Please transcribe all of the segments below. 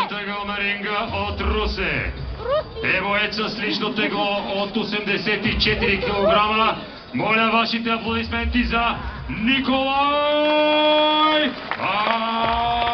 Червеният ъгъл на ринга от Русе. Евоеца с лично тегло от 84 кг. Моля вашите аплодисменти за Николай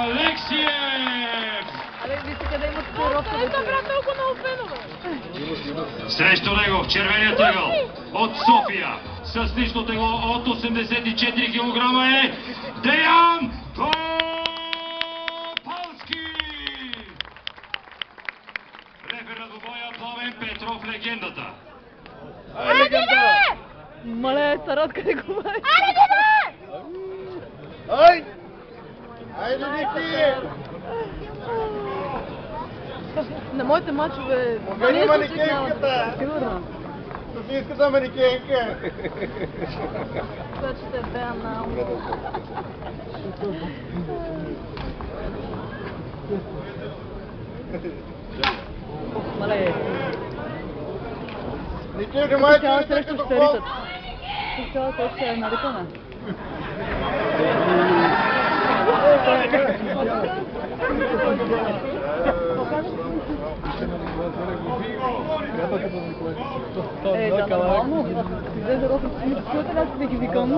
Алексиев! Абе, вижте къде имат тренировка. Ето, брат, толкова много фенове. Срещу него в червеният ъгъл от София с лично тегло от 84 кг е Деян Топалски! Рефер на двубоя Пламен Петров, легендата. Айде, бе! Мале, старат къде го бе? Айде, бе! Ай! Айде, Ники! На моите мачове... Огъни манекенката! Сигурно. Софийската манекенка! Това ще бе на... Мале... Ники, внимай, Цяла че среща като ще се ритат. Цяла среща ще е наритана. Да, нормално. Излезе Росен, чуете ли аз да ги викам?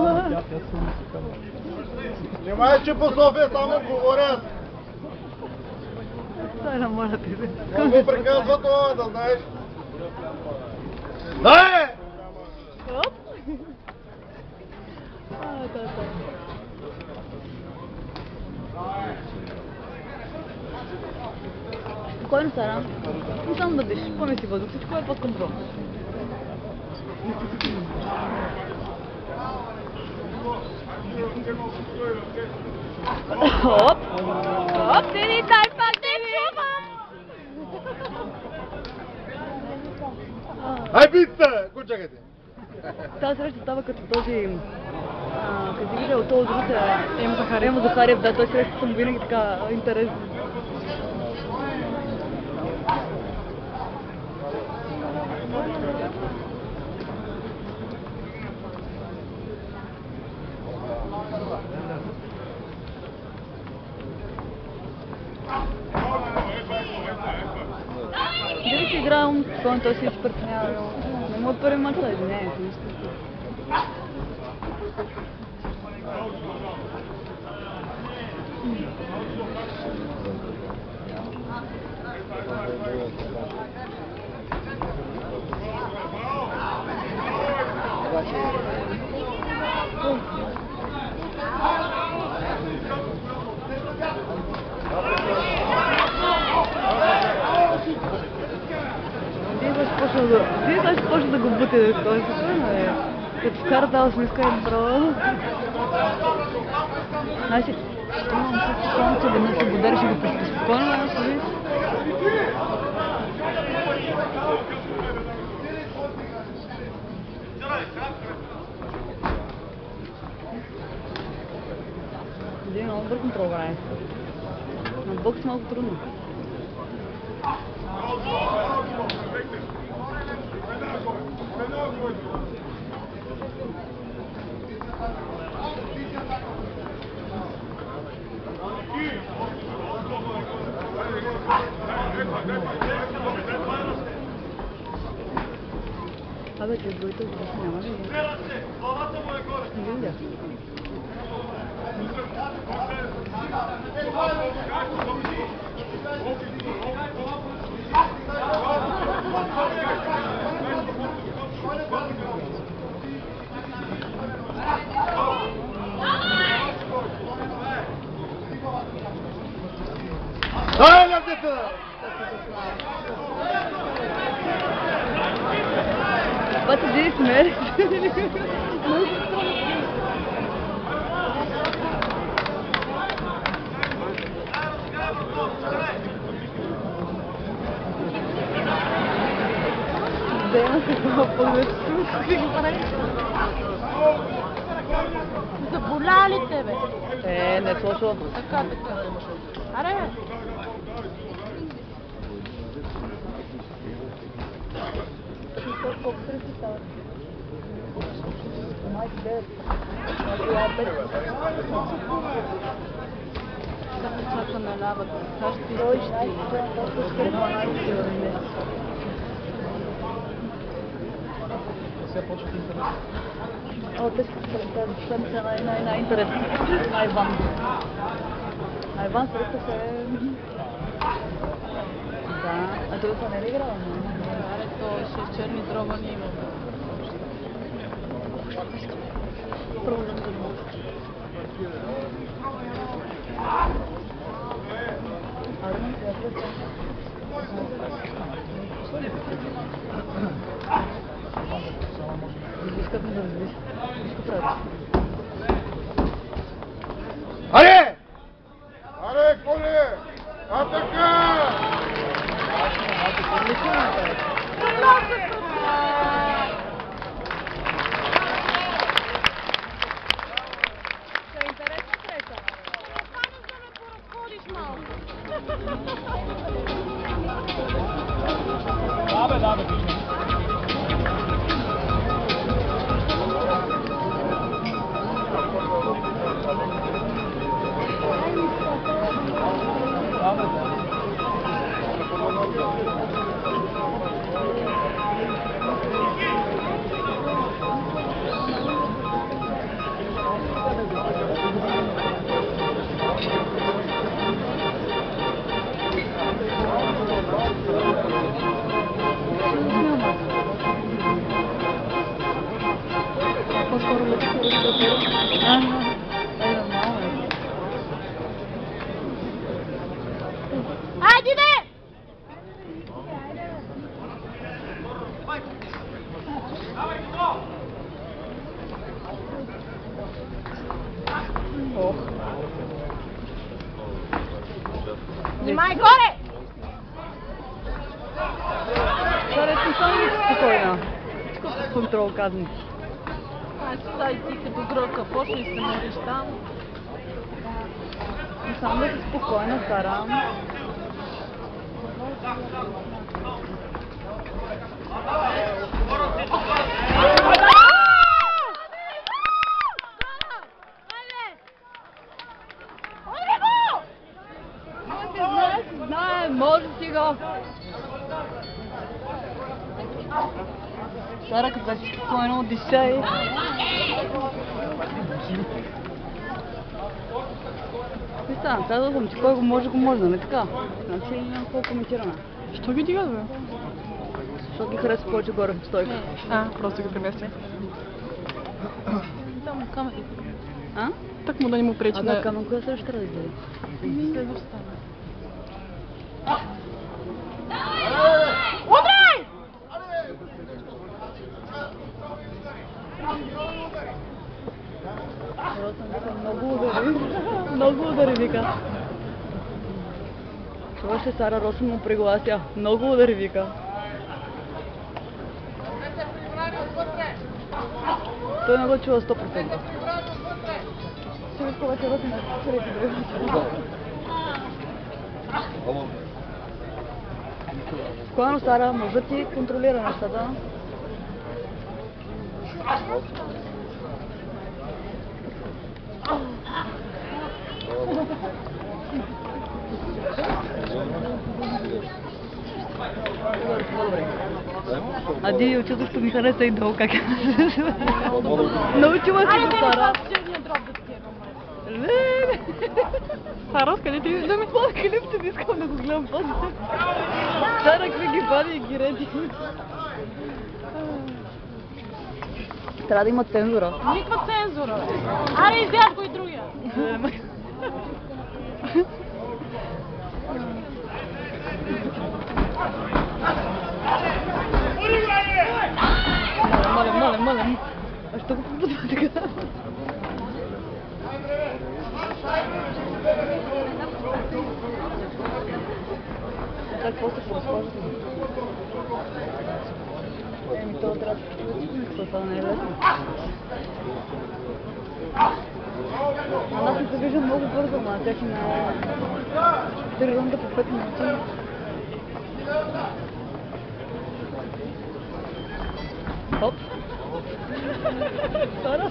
Внимай, че по София само говорят! Дай на моля ти. Как го приказва това, да знаеш? Дай! Оп! Спокойно, Сара. Не само да диш, поеми си въздух, всичко е под контрол. Оп! Оп, Тини, дай пак, Тини! Ай, пица! Кучакайте! Тази среща става като този... Казимир е от този друг Емо Захариев, да, той среща съм винаги така интересен. Дали си играем, той си изпъртнява. Не му от първи мач, не. Вие сега ще почне да го бутите, той се спомня, като вкара тази смиска и направо. Значи, имам се спомня, че веднъж ще го държи и го пусти спокойно, но ще видиш. Един много бърз контрол прави. На бокс малко трудно. Абе, че двоите въпроси няма ли? Не видя. Дай, лятета! Бате, дири смери. Дена се по-повече. Заболя ли тебе? Не слушам. Така. Аре, бе. Така чака на лявата. Сега ще Той изпиш ще е 12 сигурно. Сега почват интерес. О, те са най-интересни. Айван. Айван среща се... Да, а той са не ли играл? Аре, то 6 черни дрова не има. Първо да го Арман, искат ми да разбиш. Нищо правиш. Аре! Аре, Коли! Атака! Отлично направи. Ще е интересна среща. Канеш да ме поразходиш малко. Да, бе, виждам. По-скоро лечи е нормално. Айде де! Ох. Внимай горе! Сега съм само спокойна. Всичко с контрол казвам. Сега и ти като грока, почни се молиш там. И само да си спокойна, старам. Знае, може си го. Сара, като си спокойно дишай. Не стана, казал съм, че кой го може, нали така? Значи няма какво коментираме. Що ги дигат, бе? Защото ги харесва повече горе в стойка. Просто ги преместя. Там камера. А? Так му да не му пречи А да, на... камън, коя също трябва да издаде? Следващата. Удрай! Росен вика, много удари. Много удари, вика. Чуваше Сара, Росен му приглася. Много удари, вика. Той не го чува 100%. Сега повече Росен да се чули добре. Спокойно, Сара, може ти контролира нещата. Ади, учителството ми хареса и долу, как е. Научила си го, Сара. Черния дроб да стигам. Леле! Сара, къде ти виждаме? Това клип ти искам да го гледам после. Сара, какви ги бади и ги реди. Трябва да има цензура. Никаква цензура. Аре, изяд го и другия. Мале. А що го побудва така? Как после се разхождате? Еми, това трябва да се чува, това не е лесно. А нас не се вижда много бързо, ама тях има 4 рунда по 5 минути. Хоп! Сара!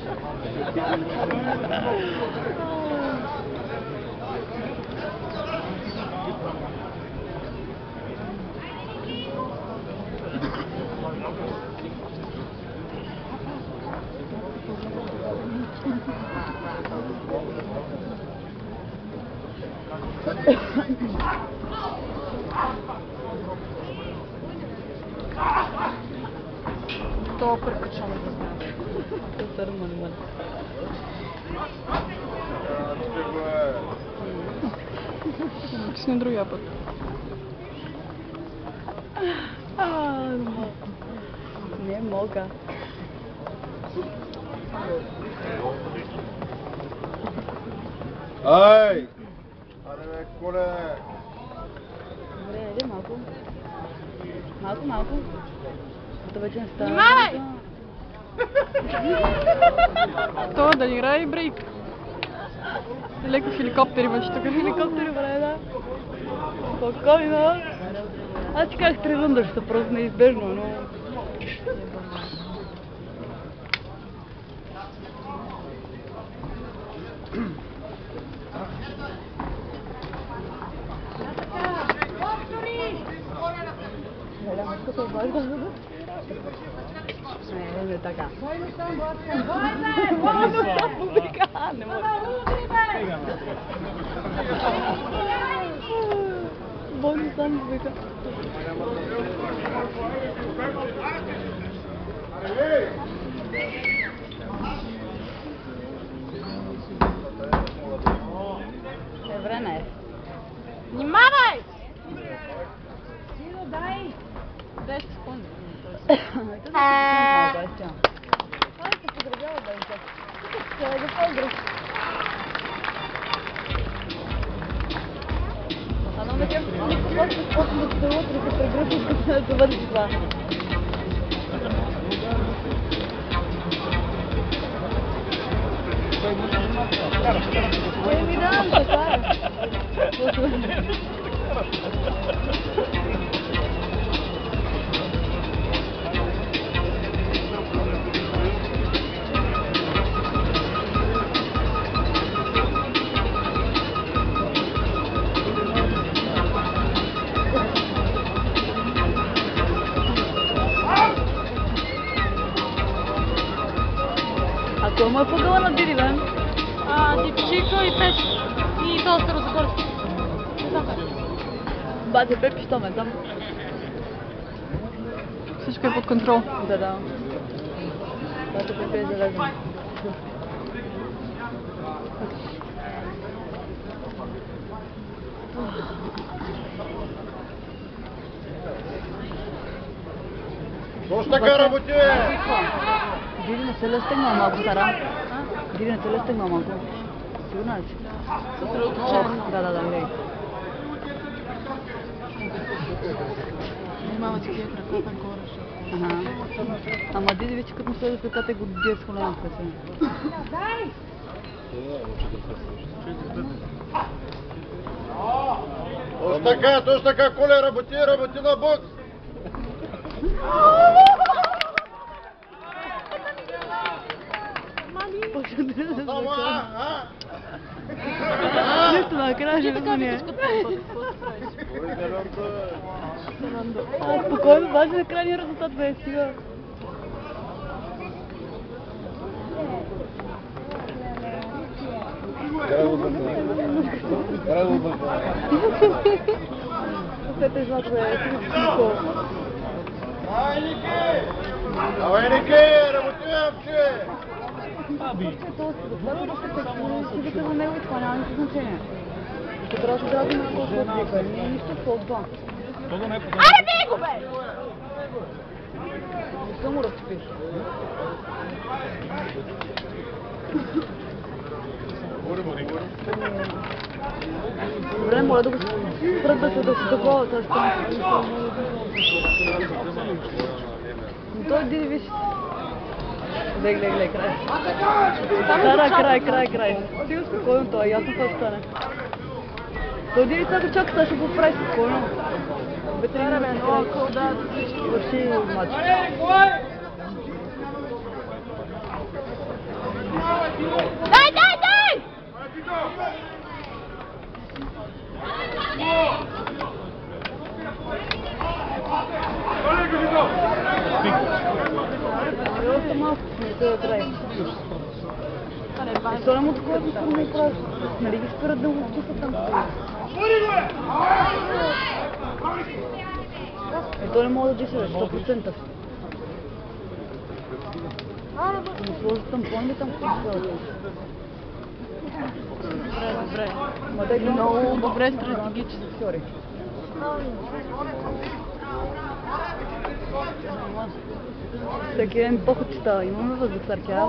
Това прекачваме да знам. Това е нормално. Натисни другия път. Не мога. Ай! Аре бе, Коле! Добре, айде малко. Малко. Да вече не става. Внимавай! Това да ни играе брейк. Леко хеликоптер имаш тук. Хеликоптери, бре, да. Спокойно. Аз ти казах 3 рунда, ще са просто неизбежно, но... Не така. Не мога. Бойно сам вика. Време е. Внимавай! 10 секунди. Малко е тя. Ай, се подразява да им трябва да по-гръв. Ано ме тя никога после способно да се утре се прегръпи, като да върши това. Ой, ми дам, така е. Ако му е пъгъла на Диди, бе? Дипчико и Пеш. И то Старозагорски. Бате, Пепи, що ме там? Всичко е под контрол. Да. Бате, Пепи е залезен. Точно така работи! Диди не се ли стегнал малко, Сара? Диди не се ли стегнал малко? Сигурна ли си? Съсредоточено. Да, гледай. Внимава ти кият на копен кораш. Ага. Ама Диди вече като му следва в ръката го дие с колена в къса. Точно така, Коле, работи на бокс! Само, Нищо накрая ще разумие. Спокойно, важен е крайния резултат, бе, стига. Сете злато, бе, стига си смисъл. Давай, Ники, работи, че! Това си вика за него и това няма никакво значение. Трябва да трябва да има колко отвика. Не е нищо по-това. Аре, бей го, бе! Не съм му разпиш. Добре, моля да го спрат да се такова, това ще но той Диди, виж. Гледай, край. Сара, край. Стига спокойно, това е ясно какво ще стане. Той Диди сега го чака, сега ще го прави спокойно. Ветерина ме да върши матч. Дай! Още малко, не се да край. Защо не му такова да му прави? Нали ги спират да му чупат там? То не мога да диша, 100%. Да му сложат тампон ли там? Добре. Много добре стратегически. Сори. Всеки ден поход чета, имаме въздух сърча.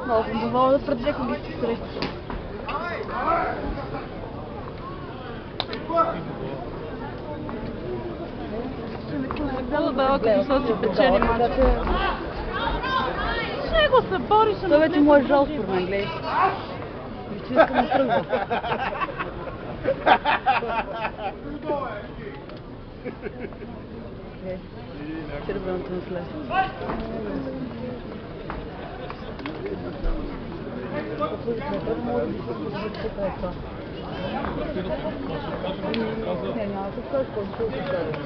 Много съм доволна да предвека ги сте срещи. Много дава като соци печели мача. Ще го се бориш, Той вече му е жал според мен, гледай. Виж, че искам да тръгва. Червеното на след. Не, няма да се скажеш, който ще се скажеш.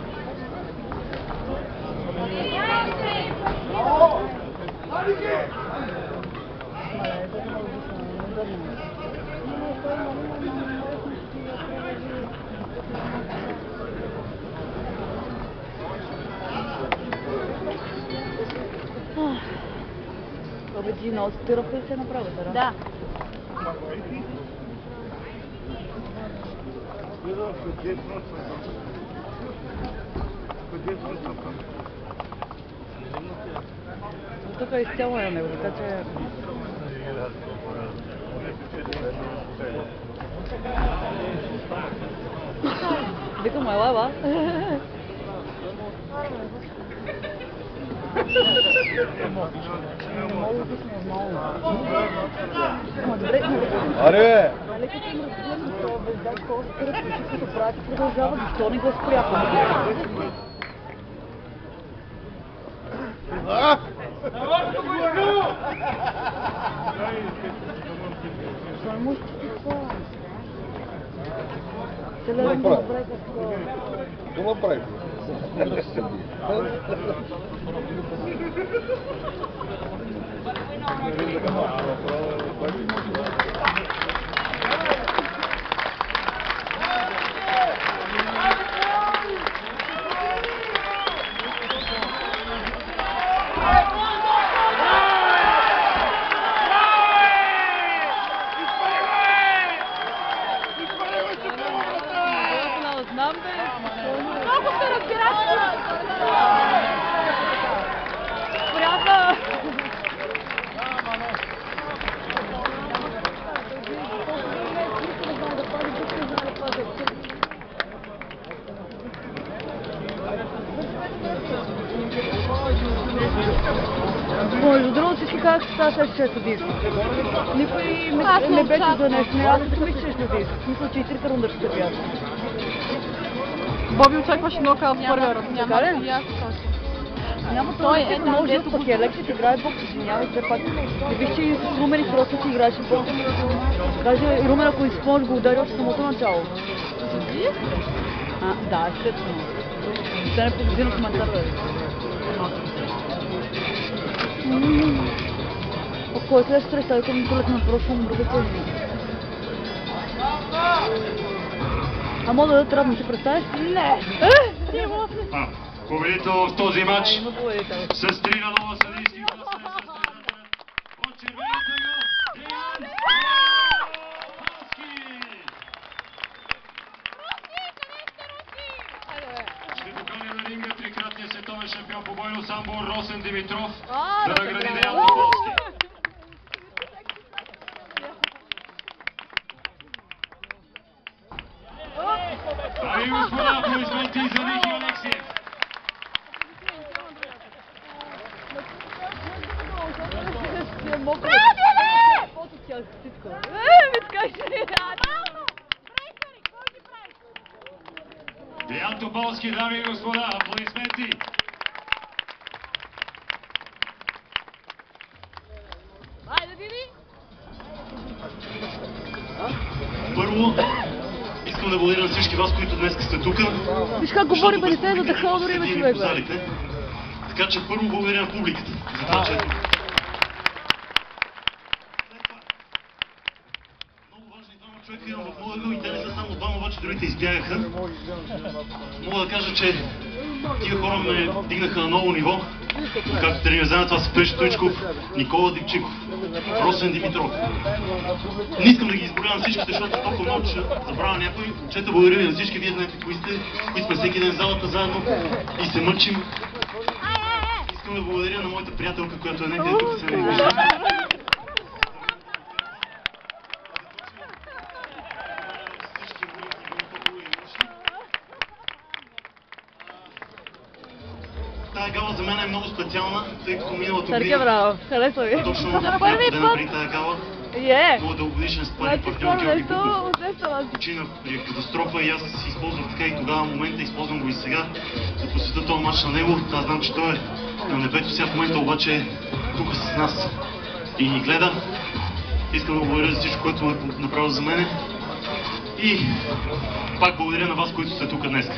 Абе ти много стирах ли се направо, да? Да. Тук е изцяло на него, така че... Викам, ела. Аре! Продължава, защо не го спряха? Какво направи? Знам бе. Много се разбираш. Приятно. Между другото всички казах, че става след 6 съдийски. Никой не беше за нещо, не аз не мисля, че ще съдийски. В смисъл, че и трите рунда ще се бяха. Боби очакваше нокаут в първия рунд. Така ли? Няма Той това, е че много жив, пък Елекс играе бокс, извинявай, все пак. Не виж, че и с Румен и просто си играеше бокс. Даже Румен, ако изпълниш, го удари от самото начало. Да, естествено. Те не победи на коментар, бе. Ако е след среща, ако ми толек на прошло, му друга тежи. А мога да трябва да си представиш? Не! Победител в този матч Има победител. с 3 на 0 съдийски гласове с победата от червената гъл Деян Палски. Ще поканя на ринга трикратния световен шампион по бойно самбо Росен Димитров да награди Деян Палски. Дами и господа, аплодисменти за Ники Алексиев. Деян Топалски, дами и господа, аплодисменти. Първо, искам да благодаря на всички вас, които днес сте тук. Виж как говори, бе, не се да дъхал дори има човек, бе. Така че първо благодаря на публиката за това, че Мога и те не са само двама, обаче другите избягаха. Мога да кажа, че тия хора ме дигнаха на ново ниво. Както тренира заедно, това са Пешо Стоичков, Никола Дикчиков, Росен Димитров. Не искам да ги изборявам всичките, защото толкова много, че забравя някой. Чета, благодаря ви на всички, вие знаете кои сте, кои сме всеки ден в залата заедно и се мъчим. Искам да благодаря на моята приятелка, която е не тук се не вижда. Тая гала за мен е много специална, тъй като миналата Сърке, година, браво, харесва ви. точно на първи ден преди тая гала, много дългогодишен спарен партньор Георги Буков почина при катастрофа и аз си използвах така и тогава момента, използвам го и сега, да посветя този матч на него. Аз знам, че той е на небето сега в момента, обаче е тук с нас и ни гледа. Искам да благодаря за всичко, което е направил за мене и пак благодаря на вас, които сте тук днес.